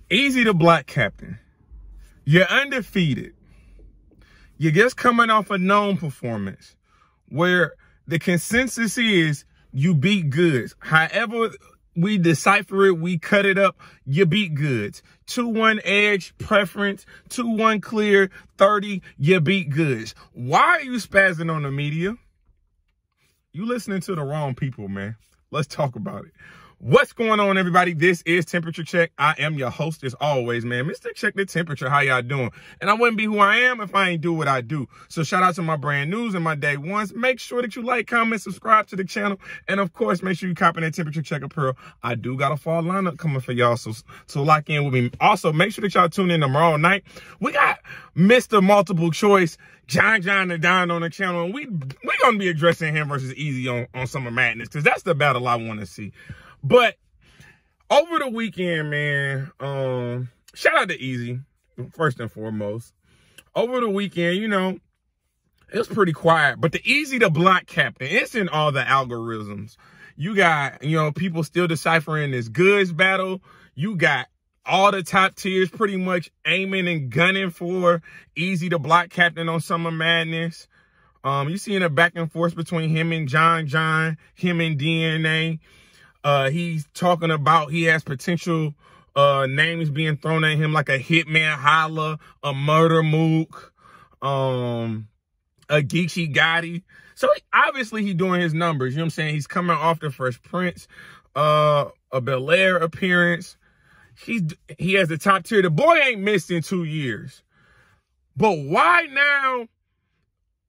Eazy the Black Captain. You're undefeated. You're just coming off a known performance where the consensus is you beat Goods. However we decipher it, we cut it up, you beat Goods. 2-1 edge, preference, 2-1 clear, 30, you beat Goods. Why are you spazzing on the media? You listening to the wrong people, man. Let's talk about it. What's going on, everybody? This is Temperature Check. I am your host as always, man. Mr. Check the Temperature. How y'all doing? And I wouldn't be who I am if I ain't do what I do. So shout out to my brand news and my day ones. Make sure that you like, comment, subscribe to the channel. And of course, make sure you copy that Temperature Check apparel. I do got a fall lineup coming for y'all. So lock in with me. Also, make sure that y'all tune in tomorrow night. We got Mr. Multiple Choice, John the Don on the channel. And we going to be addressing him versus Eazy on Summer Madness, because that's the battle I want to see. But over the weekend, man, shout out to Eazy, first and foremost. Over the weekend, you know, it was pretty quiet. But the Eazy the Black Captain, it's in all the algorithms. You got, you know, people still deciphering this Goods battle. You got all the top tiers pretty much aiming and gunning for Eazy the Black Captain on Summer Madness. You seeing a back and forth between him and John, him and DNA. He's talking about he has potential names being thrown at him like a Hitman Holla, a Murder Mook, a Geechee Gotti. So obviously he's doing his numbers. You know what I'm saying? He's coming off the Fresh Prince, a Bel Air appearance. He has the top tier. The boy ain't missed in 2 years. But why now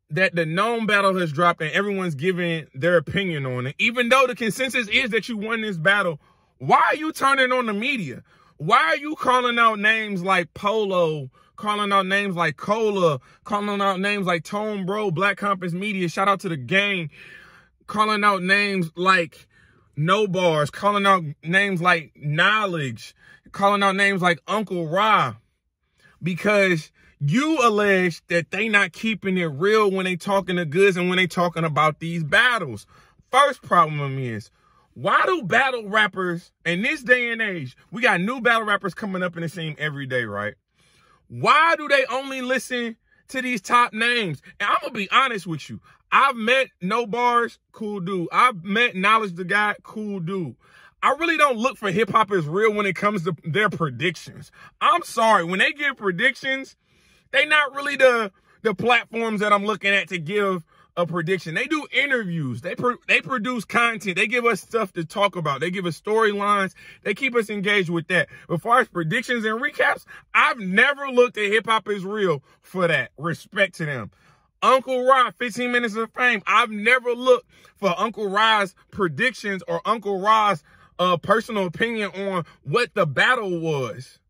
that the known battle has dropped and everyone's giving their opinion on it, even though the consensus is that you won this battle, why are you turning on the media? Why are you calling out names like Polo, calling out names like Cola, calling out names like Tone Bro, Black Compass Media, shout out to the gang, calling out names like No Bars, calling out names like Knowledge, calling out names like Uncle Ra? Because you allege that they not keeping it real when they talking to Goods and when they talking about these battles. First problem is, why do battle rappers, in this day and age, we got new battle rappers coming up in the scene every day, right? Why do they only listen to these top names? And I'm going to be honest with you. I've met No Bars, cool dude. I've met Knowledge the Guy, cool dude. I really don't look for hip hop is real when it comes to their predictions. I'm sorry. When they give predictions, they not really the platforms that I'm looking at to give a prediction. They do interviews. They produce content. They give us stuff to talk about. They give us storylines. They keep us engaged with that. As far as predictions and recaps, I've never looked at Hip Hop Is Real for that. Respect to them. Uncle Ra, 15 Minutes of Fame. I've never looked for Uncle Ra's predictions or Uncle Ra's personal opinion on what the battle was.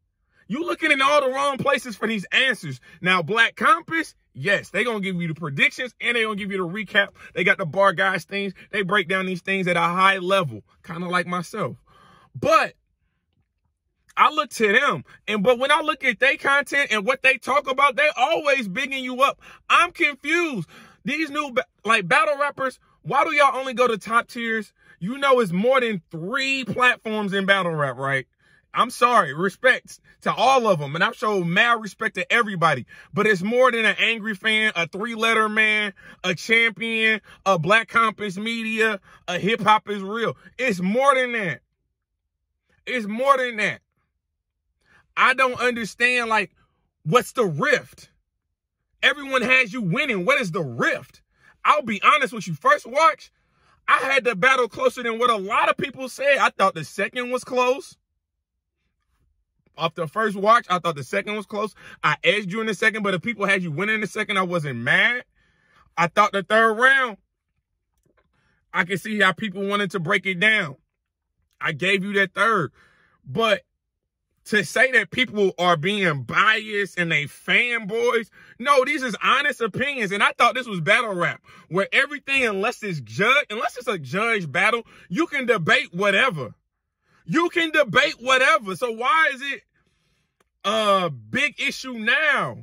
You looking in all the wrong places for these answers. Now, Black Compass, yes, they going to give you the predictions and they going to give you the recap. They got the bar guys things. They break down these things at a high level, kind of like myself. But I look to them. But when I look at their content and what they talk about, they always bigging you up. I'm confused. These new battle rappers, why do y'all only go to top tiers? You know it's more than 3 platforms in battle rap, right? I'm sorry, respect to all of them. And I've shown mad respect to everybody. But it's more than an Angry Fan, a 3-letter man, a champion, a Black Compass Media, a Hip Hop Is Real. It's more than that. It's more than that. I don't understand, like, what's the rift? Everyone has you winning. What is the rift? I'll be honest with you. First watch, I had the battle closer than what a lot of people said. I thought the second was close. Off the first watch, I thought the second was close. I edged you in the second, but if people had you winning in the second, I wasn't mad. I thought the third round, I could see how people wanted to break it down. I gave you that third. But to say that people are being biased and they fanboys, no, these is honest opinions. And I thought this was battle rap, where everything, unless it's a judge battle, you can debate whatever. You can debate whatever. So why is it a big issue now?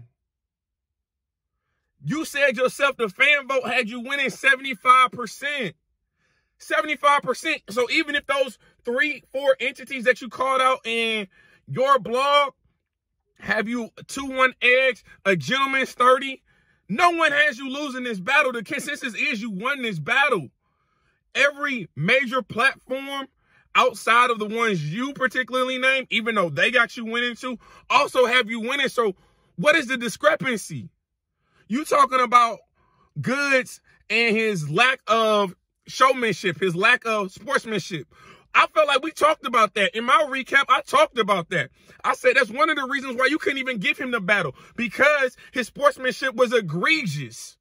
You said yourself the fan vote had you winning 75%. 75%. So even if those 3-4 entities that you called out and Your blog have you 2-1 edge, a gentleman's 30. No one has you losing this battle. The consensus is you won this battle. Every major platform outside of the ones you particularly named, even though they got you winning too, also have you winning. So what is the discrepancy? You talking about Goods and his lack of showmanship, his lack of sportsmanship. I felt like we talked about that. In my recap, I talked about that. I said that's one of the reasons why you couldn't even give him the battle, because his sportsmanship was egregious.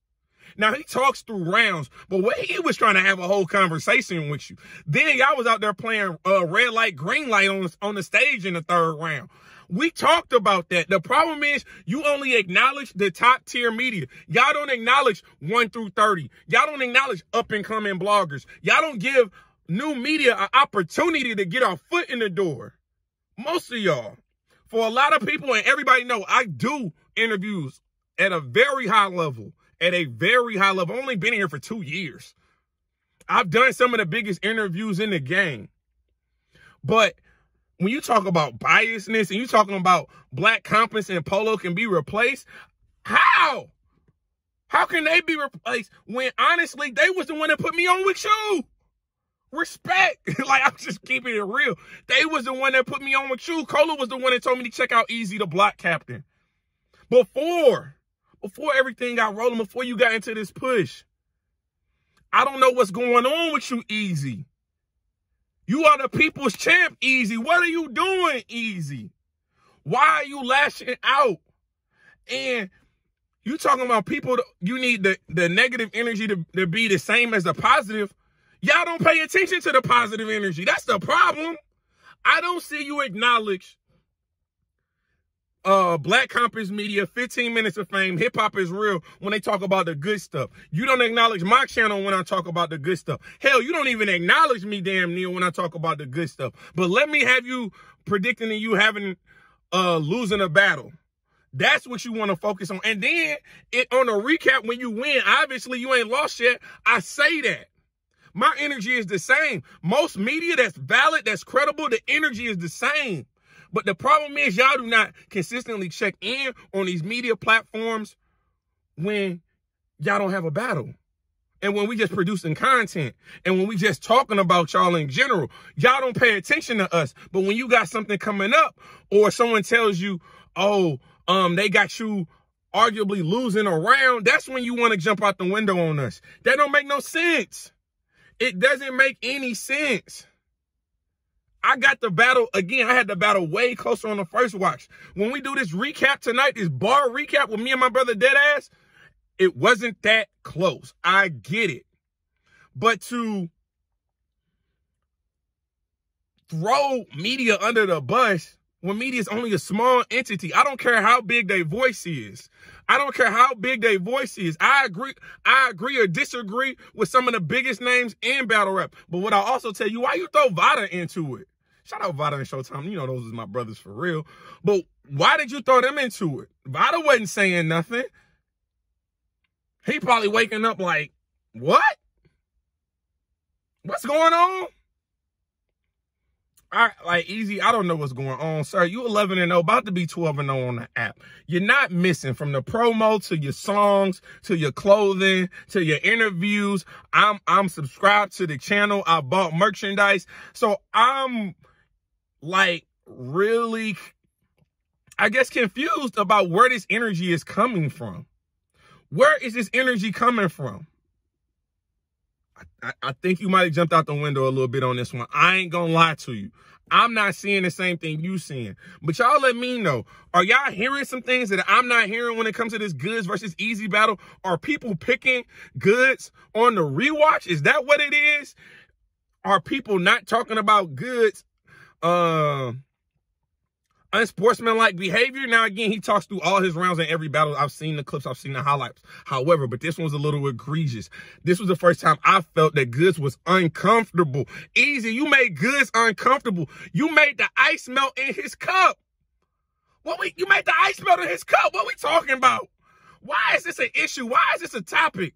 Now, he talks through rounds, but what he was trying to have a whole conversation with you. Then y'all was out there playing red light, green light on the stage in the third round. We talked about that. The problem is you only acknowledge the top tier media. Y'all don't acknowledge 1 through 30. Y'all don't acknowledge up and coming bloggers. Y'all don't give new media an opportunity to get our foot in the door. Most of y'all. For a lot of people, and everybody know, I do interviews at a very high level. At a very high level. I've only been here for 2 years. I've done some of the biggest interviews in the game. But when you talk about biasness and you talking about Black Compass and Polo can be replaced, how? How can they be replaced when honestly they was the one that put me on with you? Respect. Like, I'm just keeping it real. They was the one that put me on with you. Cola was the one that told me to check out Eazy, the block captain. Before everything got rolling, before you got into this push. I don't know what's going on with you, Eazy. You are the people's champ, Eazy. What are you doing, Eazy? Why are you lashing out? And you talking about people, you need the negative energy to be the same as the positive. Y'all don't pay attention to the positive energy. That's the problem. I don't see you acknowledge Black Compass Media, 15 minutes of fame, hip hop is real when they talk about the good stuff. You don't acknowledge my channel when I talk about the good stuff. Hell, you don't even acknowledge me, damn near, when I talk about the good stuff. But let me have you predicting that you having losing a battle. That's what you want to focus on. And then on a recap, when you win, obviously you ain't lost yet. I say that. My energy is the same. Most media that's valid, that's credible, the energy is the same. But the problem is y'all do not consistently check in on these media platforms when y'all don't have a battle. And when we just producing content and when we just talking about y'all in general, y'all don't pay attention to us. But when you got something coming up or someone tells you, oh, they got you arguably losing a round, that's when you want to jump out the window on us. That don't make no sense. It doesn't make any sense. I got the battle, again, I had the battle way closer on the first watch. When we do this recap tonight, this bar recap with me and my brother Deadass, it wasn't that close. I get it. But to throw media under the bus when media is only a small entity, I don't care how big their voice is. I don't care how big their voice is. I agree or disagree with some of the biggest names in battle rap. But what I'll also tell you, why you throw Vada into it? Shout out Vada and Showtime. You know those is my brothers for real. But why did you throw them into it? Vada wasn't saying nothing. He probably waking up like, what? What's going on? Like, Eazy, I don't know what's going on, sir. You 11-0, about to be 12-0 on the app. You're not missing from the promo to your songs, to your clothing, to your interviews. I'm subscribed to the channel. I bought merchandise. So I'm like really, I guess, confused about where this energy is coming from. Where is this energy coming from? I think you might have jumped out the window a little bit on this one. I ain't gonna lie to you. I'm not seeing the same thing you seeing. But y'all let me know. Are y'all hearing some things that I'm not hearing when it comes to this Goods versus Eazy battle? Are people picking Goods on the rewatch? Is that what it is? Are people not talking about Goods unsportsmanlike behavior? Now, again, he talks through all his rounds in every battle. I've seen the clips. I've seen the highlights. However, but this one was a little egregious. This was the first time I felt that Goods was uncomfortable. Eazy, you made Goods uncomfortable. You made the ice melt in his cup. You made the ice melt in his cup. What we talking about? Why is this an issue? Why is this a topic?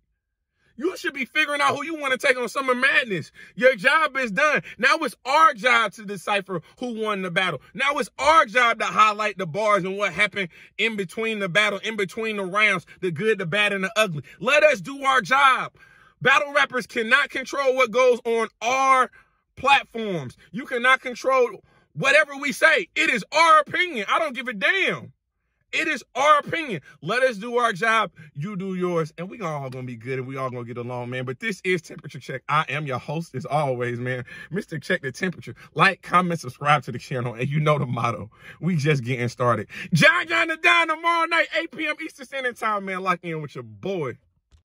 You should be figuring out who you want to take on Summer Madness. Your job is done. Now it's our job to decipher who won the battle. Now it's our job to highlight the bars and what happened in between the battle, in between the rounds, the good, the bad, and the ugly. Let us do our job. Battle rappers cannot control what goes on our platforms. You cannot control whatever we say. It is our opinion. I don't give a damn. It is our opinion. Let us do our job. You do yours. And we all going to be good and we all going to get along, man. But this is Temperature Check. I am your host as always, man. Mr. Check the Temperature. Like, comment, subscribe to the channel. And you know the motto. We just getting started. John the Don tomorrow night, 8 p.m. Eastern Standard Time, man. Lock in with your boy.